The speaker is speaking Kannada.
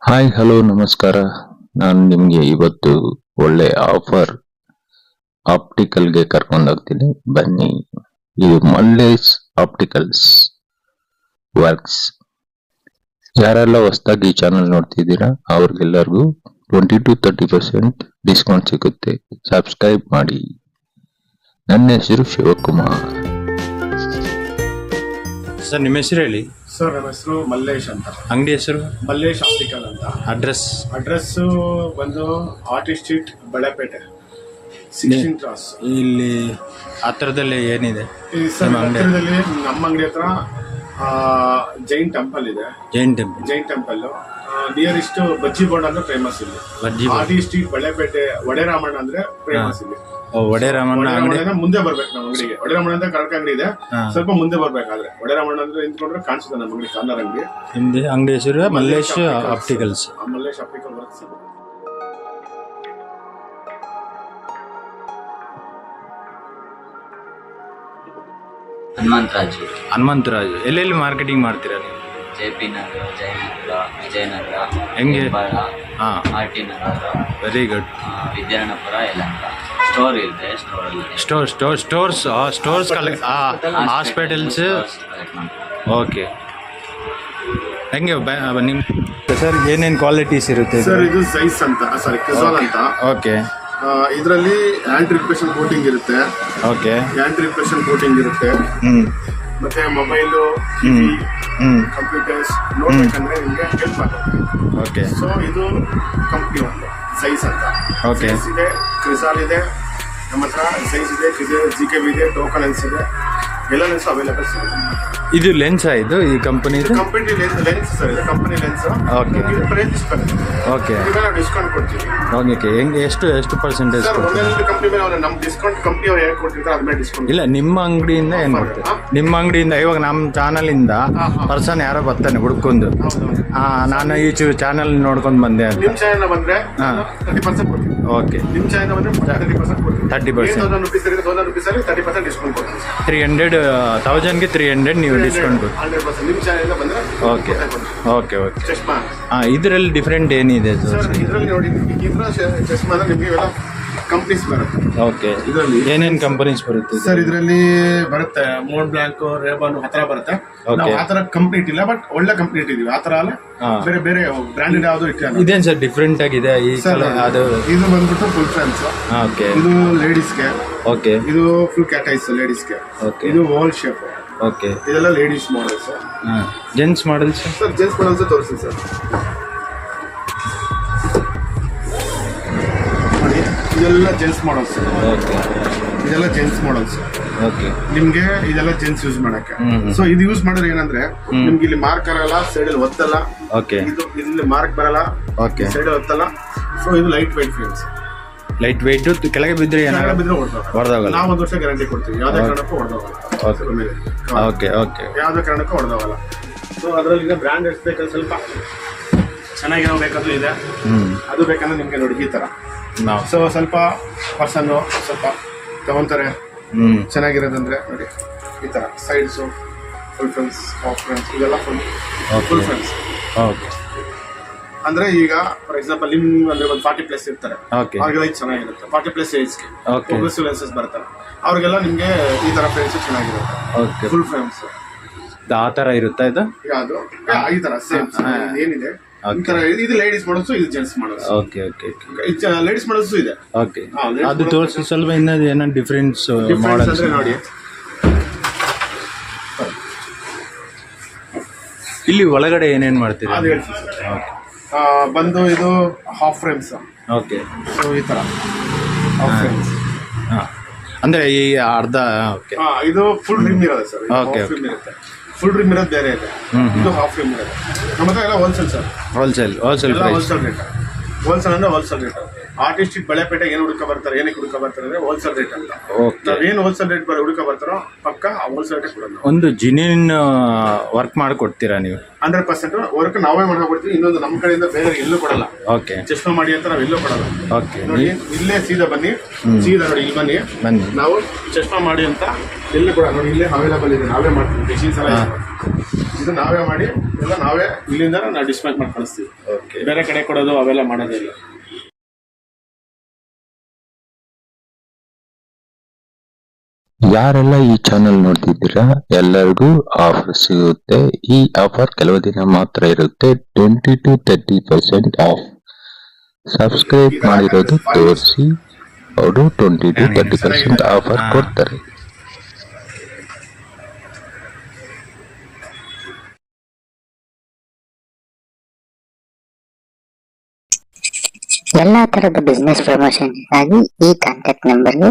ಹಾಯ್ ಹಲೋ ನಮಸ್ಕಾರ. ನಾನು ನಿಮಗೆ ಇವತ್ತು ಒಳ್ಳೆ ಆಫರ್ ಆಪ್ಟಿಕಲ್ಗೆ ಕರ್ಕೊಂಡೋಗ್ತೀನಿ, ಬನ್ನಿ. ಇದು ಮಲ್ಲೇಶ್ ಆಪ್ಟಿಕಲ್ಸ್ ವರ್ಕ್ಸ್. ಯಾರೆಲ್ಲ ಹೊಸದಾಗಿ ಈ ಚಾನಲ್ ನೋಡ್ತಿದ್ದೀರಾ ಅವ್ರಿಗೆಲ್ಲರಿಗೂ 20-30% ಡಿಸ್ಕೌಂಟ್ ಸಿಗುತ್ತೆ. ಸಬ್ಸ್ಕ್ರೈಬ್ ಮಾಡಿ. ನನ್ನ ಹೆಸರು ಶಿವಕುಮಾರ್. ಸರ್ ನಿಮ್ಮ ಹೆಸರು ಹೇಳಿ. ಸರ್ ನಮ್ಮ ಹೆಸರು ಮಲ್ಲೇಶ್ ಅಂತ. ಅಂಗಡಿ ಹೆಸರು ಮಲ್ಲೇಶ್ ಆಪ್ಟಿಕಲ್ ಅಂತ. ಅಡ್ರೆಸ್ಸು ಬಂದು ಆರ್ಟಿಸ್ಟ್ ಸ್ಟ್ರೀಟ್, ಬಳೆಪೇಟೆ, 16 ಕ್ರಾಸ್. ಇಲ್ಲಿ ಹತ್ರದಲ್ಲಿ ಏನಿದೆ? ಸರ್ ಹತ್ತಿರದಲ್ಲಿ ನಮ್ಮ ಅಂಗಡಿ ಹತ್ರ ಜೈನ್ ಟೆಂಪಲ್ ಇದೆ. ಜೈನ್ ಟೆಂಪಲ್ ನಿಯರೆಸ್ಟ್ ಬಜ್ಜಿ ಬೋಂಡ್ ಅಂದ್ರೆ ಫೇಮಸ್ ಇಲ್ಲಿ. ಆರ್ಟಿಸ್ಟ್ ಸ್ಟ್ರೀಟ್ ಬಳೆಪೇಟೆ ಒಡೆರಾಮಣ್ಣ ಅಂದ್ರೆ ಫೇಮಸ್ ಇಲ್ಲಿ. ಒಡೆರಾಮಣ್ಣ ಅಂಗಡಿ ಮುಂದೆ ಬರ್ಬೇಕು ನಮ್ಮ ಅಂಗಡಿಗೆ. ಒಡೆರಾಮಣ್ಣ ಅಂತ ಕರೆಕ್ಟ್ ಅಂಗಡಿ ಇದೆ, ಸ್ವಲ್ಪ ಮುಂದೆ ಬರ್ಬೇಕಾದ್ರೆ ಒಡೆರಾಮಣ್ಣ ಅಂದ್ರೆ ನಿಂತ್ಕೊಂಡ್ರೆ ಕಾಣಿಸುತ್ತೆ ನಮ್ಮ ಅಂಗಡಿ, ಕಾರ್ನರ್ ಅಂಗಡಿ. ನಿಮ್ದು ಅಂಗಡಿ ಹೆಸರು Mallesh opticals. Mallesh optical works. Hanumantharaju. ಎಲ್ಲೆಲ್ಲಿ ಮಾರ್ಕೆಟಿಂಗ್ ಮಾಡ್ತೀರಾ ನೀವು? JP ನಗರ, ಜಯನಗರ, ವಿಜಯನಗರ, ಹೆಂಗೆ? RT ನಗರ, ವೆರಿ ಗುಡ್. ವಿದ್ಯಾನಪುರ ಎಲ್ಲ ಸ್ಟೋರ್ ಇದೆ. Stores hospitals. ಓಕೆ. ಹೆಂಗೆ ನಿಮ್ಮ ಸರ್ ಏನೇನು ಕ್ವಾಲಿಟೀಸ್ ಇರುತ್ತೆ? ಸರ್ ಇದು ಸೈಜ್ ಅಂತ, ಸಾರಿ ಕ್ರಿಸಾಲ್ ಅಂತ. ಓಕೆ. ಇದರಲ್ಲಿ ಆಂಟಿ ರಿಫ್ಲೆಕ್ಷನ್ ಕೋಟಿಂಗ್ ಇರುತ್ತೆ. ಓಕೆ. ಆಂಟಿ ರಿಫ್ಲೆಕ್ಷನ್ ಕೋಟಿಂಗ್ ಇರುತ್ತೆ. ಮತ್ತೆ ಮೊಬೈಲು, ಕಂಪ್ಯೂಟರ್ಸ್ ನೋಡ್ಬೇಕಂದ್ರೆ ನಿಮಗೆ ಹೆಲ್ಪ್ ಆಗುತ್ತೆ. ಓಕೆ. ಸೊ ಇದು ಕಂಪ್ನಿ ಒಂದು ಸೈಜ್ ಅಂತ. ಓಕೆ. ಸೈಜ್ ಇದೆ, ಕ್ರಿಸಾಲ್ ಇದೆ ನಮ್ಮ ಹತ್ರ. ಸೈಜ್ ಇದೆ, GKB ಇದೆ, ಟೋಕನ್ ಲೆನ್ಸ್ ಇದೆ, ಎಲ್ಲ ಲೆನ್ಸ್ ಅವೈಲೇಬಲ್ ಸಿಗುತ್ತೆ. ಇದು ಲೆನ್ಸ್ ಇದು ಈ ಕಂಪನಿ ಕಂಪನಿ ಲೆನ್ಸ್ ಸರ್, ಇದು ಕಂಪನಿ ಲೆನ್ಸ್. ಓಕೆ. ಇದು ಪ್ರೈಸ್ ಇಷ್ಟ. ಓಕೆ. ಇದೆಲ್ಲ ಡಿಸ್ಕೌಂಟ್ ಕೊಡ್ತೀವಿ. ಓಕೆ. ಹೆಂಗೆ ಎಷ್ಟು ಪರ್ಸೆಂಟೇಜ್? ಸರ್ ಒಂದೊಂದು ಕಂಪ್ನಿ ಮೇಲೆ ಅವ್ರು ನಮ್ಮ ಡಿಸ್ಕೌಂಟ್ ಕಂಪ್ನಿ ಅವ್ರು ಹೇಗೆ ಕೊಡ್ತಿರ್ತಾರೆ ಅದ್ರ ಮೇಲೆ ಡಿಸ್ಕೌಂಟ್. ಇಲ್ಲ, ನಿಮ್ಮ ಅಂಗಡಿಯಿಂದ ಏನು ಮಾಡ್ತೀರಾ? ನಿಮ್ಮ ಅಂಗಡಿಯಿಂದ ಇವಾಗ ನಮ್ಮ ಚಾನಲಿಂದ ಪರ್ಸನ್ ಯಾರೋ ಬರ್ತಾನೆ ಹುಡ್ಕೊಂಡು, ನಾನು ಈ ಚಾನಲ್ ನೋಡ್ಕೊಂಡು ಬಂದೆ ಅಂತ. ನಿಮ್ಮ ಚಾನಲ್ ಬಂದ್ರೆ 30% ಕೊಡ್ತೀವಿ. ಓಕೆ. ನಿಮ್ಮ ಚಾನಲ್ ಬಂದ್ರೆ 30% ಕೊಡ್ತೀವಿ. 30%. 1000 ರುಪೀಸ್ 30% ಡಿಸ್ಕೌಂಟ್ ಕೊಡ್ತೀವಿ. 300,000ಗೆ 300 ನೀವು ಡಿಸ್ಕೌಂಟ್. 100% ನಿಮ್ಮ ಚಾನಲ್ ಬಂದ್ರೆ. ಓಕೆ. ಓಕೆ. ಓಕೆ. ಚಶ್ಮಾ ಇದರಲ್ಲಿ ಡಿಫ್ರೆಂಟ್ ಏನಿದೆ ಸರ್? ಇದರಲ್ಲಿ ನೋಡಿ, ಇದರ ಚಶ್ಮಾ ನಿಮಗೆ ಇವೆಲ್ಲ ಕಂಪ್ನೀಸ್ ಬರುತ್ತೆ. ಓಕೆ. ಇದರಲ್ಲಿ ಏನೇನು ಕಂಪನೀಸ್ ಬರುತ್ತೆ ಸರ್? ಇದರಲ್ಲಿ ಬರುತ್ತೆ ಮೋನ್ ಬ್ಲಾಂಕ್, ರೇಬಾನ್ ಆ ಥರ ಬರುತ್ತೆ. ನಾವು ಆ ಥರ ಕಂಪ್ನಿ ಇಟ್ಟಿಲ್ಲ, ಬಟ್ ಒಳ್ಳೆ ಕಂಪ್ನಿ ಇಟ್ಟಿದ್ದೀವಿ. ಆ ಥರ ಅಲ್ಲ, ಬೇರೆ ಬೇರೆ ಬ್ರ್ಯಾಂಡೆಡ್ ಯಾವುದು ಇಟ್ಟಿಲ್ಲ. ಇದೇನು ಸರ್ ಡಿಫ್ರೆಂಟ್ ಆಗಿದೆ ಈ ಅದು? ಇದು ಬಂದ್ಬಿಟ್ಟು ಫುಲ್ ಫ್ರೇಮ್ಸ್. ಓಕೆ. ಇದು ಲೇಡೀಸ್ಗೆ. ಓಕೆ. ಇದು ಫುಲ್ ಕ್ಯಾಟ್ ಐಸ್ ಲೇಡೀಸ್ಗೆ. ಓಕೆ. ಇದು ವಾಲ್ ಶೇಪ್. ಓಕೆ. ಇದೆಲ್ಲ ladies models. Gents models sir? Gents models ತೋರಿಸಿ ಸರ್. ನೋಡಿ, ಇದೆಲ್ಲ ಜೆಂಟ್ಸ್ ಮಾಡಲ್ಸ್. ಓಕೆ. ಇದೆಲ್ಲ ಜೆಂಟ್ಸ್ ಮಾಡಲ್ಸ್. ಓಕೆ. ನಿಮ್ಗೆ ಇದೆಲ್ಲ ಜೆಂಟ್ಸ್ ಯೂಸ್ ಮಾಡಕ್ಕೆ. ಸೊ ಇದು ಯೂಸ್ ಮಾಡಿದ್ರೆ ಏನಂದ್ರೆ ನಿಮ್ಗೆ ಇಲ್ಲಿ ಮಾರ್ಕ್ ಬರಲ್ಲ, ಸೈಡ್ ಅಲ್ಲಿ ಒತ್ತಲ್ಲ. ಓಕೆ. ಇದು ಇಲ್ಲಿ ಮಾರ್ಕ್ ಬರಲ್ಲ, ಓಕೆ. ಸೈಡ್ ಒತ್ತಲ್ಲ. ಸೊ ಇದು light weight frames. Light weight. ಕೆಳಗೆ ಬಿದ್ದರೆ ಏನಾಗುತ್ತೆ? ಬಿದ್ರೆ ಹೊಡೆದೋಗಲ್ಲ. ನಾವು 1 ವರ್ಷ ಗ್ಯಾರಂಟಿ ಕೊಡ್ತೀವಿ, ಯಾವುದೇ ಕಾರಣಕ್ಕೂ ಹೊಡೆದೋಗಲ್ಲ. ಓಕೆ. ಓಕೆ. ಯಾವುದೇ ಕಾರಣಕ್ಕೂ ಹೊಡೆದೋಗಲ್ಲ. ಸೊ ಅದರಲ್ಲಿ ಈಗ ಬ್ರ್ಯಾಂಡ್ ಎಷ್ಟು ಬೇಕಂದ್ರೆ ಸ್ವಲ್ಪ ಚೆನ್ನಾಗಿರೋ ಬೇಕಾದ್ರೂ ಇದೆ. ಅದು ಬೇಕಂದ್ರೆ ನಿಮ್ಗೆ ನೋಡಿ ಈ ತರ ನಾವು ಸ್ವಲ್ಪ ಪರ್ಸನ್ನು ಸ್ವಲ್ಪ ತಗೊಂತಾರೆ. ಚೆನ್ನಾಗಿರೋದಂದ್ರೆ ನೋಡಿ ಈ ತರ sides, full friends, half friends, ಇದೆಲ್ಲ ಫುಲ್ ಫ್ರೆಂಡ್ಸ್. ಓಕೆ. ಅಂದ್ರೆ ಈಗ ಫಾರ್ ಎಕ್ಸಾಂಪಲ್ ನಿಮ್ ಅಂದ್ರೆ ಒಂದು 40+ ಇರ್ತಾರೆ, ಅವ್ರಿಗೆಲ್ಲ ಇದು ಚೆನ್ನಾಗಿರುತ್ತೆ. 40+ ಏಜ್ಗೆ ಪ್ರೋಗ್ರೆಸಿವ್ ಲೆನ್ಸಸ್ ಬರ್ತಾರೆ, ಅವ್ರಿಗೆಲ್ಲ ನಿಮ್ಗೆ ಈ ತರ ಫ್ರೇಮ್ಸ್ ಚೆನ್ನಾಗಿರುತ್ತೆ. ಫುಲ್ ಫ್ರೇಮ್ಸ್ ಆ ತರ ಇರುತ್ತಾ ಇದು? ಯಾವುದು ಈ ತರ ಸೇಮ್ ಏನಿದೆ ಈ ತರ. ಇದು ಲೇಡೀಸ್ ಮಾಡಲ್ಸ್, ಇದು gents models. Okay. Okay. Ladies models ಇದೆ. ಓಕೆ. ಅದು ತೋರಿಸಿ ಸ್ವಲ್ಪ ಇನ್ನೊಂದು ಏನೋ ಡಿಫ್ರೆನ್ಸ್ ಅಂದ್ರೆ ನೋಡಿ, ಇಲ್ಲಿ ಒಳಗಡೆ ಏನೇನು ಮಾಡ್ತೀರಾ? ಅದು ಹೇಳ್ತೀನಿ ಸರ್. ಬಂದು ಇದು ಹಾಫ್ ಫ್ರೇಮ್ಸ್. ಓಕೆ. ಸೊ ಈ ತರ ಹಾಫ್ ಫ್ರೇಮ್ಸ್. ಅಂದ್ರೆ ಈ ಅರ್ಧ. ಓಕೆ. ಇದು ಫುಲ್ ರಿಮ್ ಇರೋದು ಸರ್. ಓಕೆ. ಇರುತ್ತೆ, ಫುಲ್ ರಿಮ್ ಇರೋದು ಬೇರೆ ಇದೆ. ಇದು ಹಾಫ್ ರಿಮ್ ಇರೋದು. ನಮ್ಮ ಹತ್ರ ಎಲ್ಲ wholesale sir. Wholesale rate. Wholesale ಅಂದ್ರೆ ಹೋಲ್ಸೇಲ್ ರೇಟ್. ಆರ್ಟಿಸ್ಟ್ ಬಳೆಪೇಟೆ ಏನು ಹುಡುಕ ಬರ್ತಾರೆ, ಏನಕ್ಕೆ ಹುಡುಕ ಬರ್ತಾರೆ ಅಂದ್ರೆ ಹೋಲ್ಸೇಲ್ ರೇಟ್ ಅಂತ. ನಾವೇನು ಹೋಲ್ಸೇಲ್ ರೇಟ್ ಹುಡುಕ ಬರ್ತಾರೋ ಪಕ್ಕ ಹೋಲ್ಸೇಲ್ ರೇಟ್ ಕೊಡೋದು. ಒಂದು ಜಿನಿನ್ ವರ್ಕ್ ಮಾಡಿ ಕೊಡ್ತೀರಾ ನೀವು? 100% ವರ್ಕ್ ನಾವೇ ಮಾಡ್ಕೊಡ್ತೀವಿ. ಇನ್ನೊಂದು ನಮ್ಮ ಕಡೆಯಿಂದ ಬೇರೆ ಎಲ್ಲೂ ಕೊಡಲ್ಲ. ಓಕೆ. ಚಶ್ಮಾ ಮಾಡಿ ಅಂತ ನಾವು ಎಲ್ಲೂ ಕೊಡಲ್ಲ. ಓಕೆ. ನೋಡಿ ಇಲ್ಲೇ ಸೀದಾ ಬನ್ನಿ, ಸೀದಾ ನೋಡಿ ಇಲ್ಲಿ ಬನ್ನಿ. ನಾವು ಚಶ್ಮಾ ಮಾಡಿ ಅಂತ ಎಲ್ಲೂ ಕೂಡ ನೋಡಿ ಇಲ್ಲೇ ಅವೈಲೇಬಲ್ ಇದೆ, ನಾವೇ ಮಾಡ್ತೀವಿ. ಮೆಷಿನ್ಸ್ ಎಲ್ಲ ಇದು ನಾವೇ ಮಾಡಿ ಎಲ್ಲ ನಾವೇ ಇಲ್ಲಿಂದ ನಾವು ಡಿಸ್ಪ್ಯಾಚ್ ಮಾಡಿ ಕಳಿಸ್ತೀವಿ. ಬೇರೆ ಕಡೆ ಕೊಡೋದು ಅವೆಲ್ಲ ಮಾಡೋದಿಲ್ಲ. ಯಾರೆಲ್ಲ ಈ ಚಾನೆಲ್ ನೋಡ್ತಿದ್ದೀರಾ ಎಲ್ಲರಿಗೂ ಆಫರ್ ಸಿಗುತ್ತೆ. ಈ ಆಫರ್ ಕೆಲವು ದಿನ ಮಾತ್ರ ಇರುತ್ತೆ. 20 to 30% ಆಫ್. ಸಬ್ಸ್ಕ್ರೈಬ್ ಮಾಡಿರೋದು ತೋರಿಸಿ ಅವರು 20 to 30% ಆಫರ್ ಕೊಡ್ತಾರೆ. ಎಲ್ಲಾ ತರದ ಬಿಸ್ನೆಸ್ ಪ್ರಮೋಷನ್ ಆಗಿ ಈ ಕಾಂಟ್ಯಾಕ್ಟ್ ನಂಬರ್ಗೆ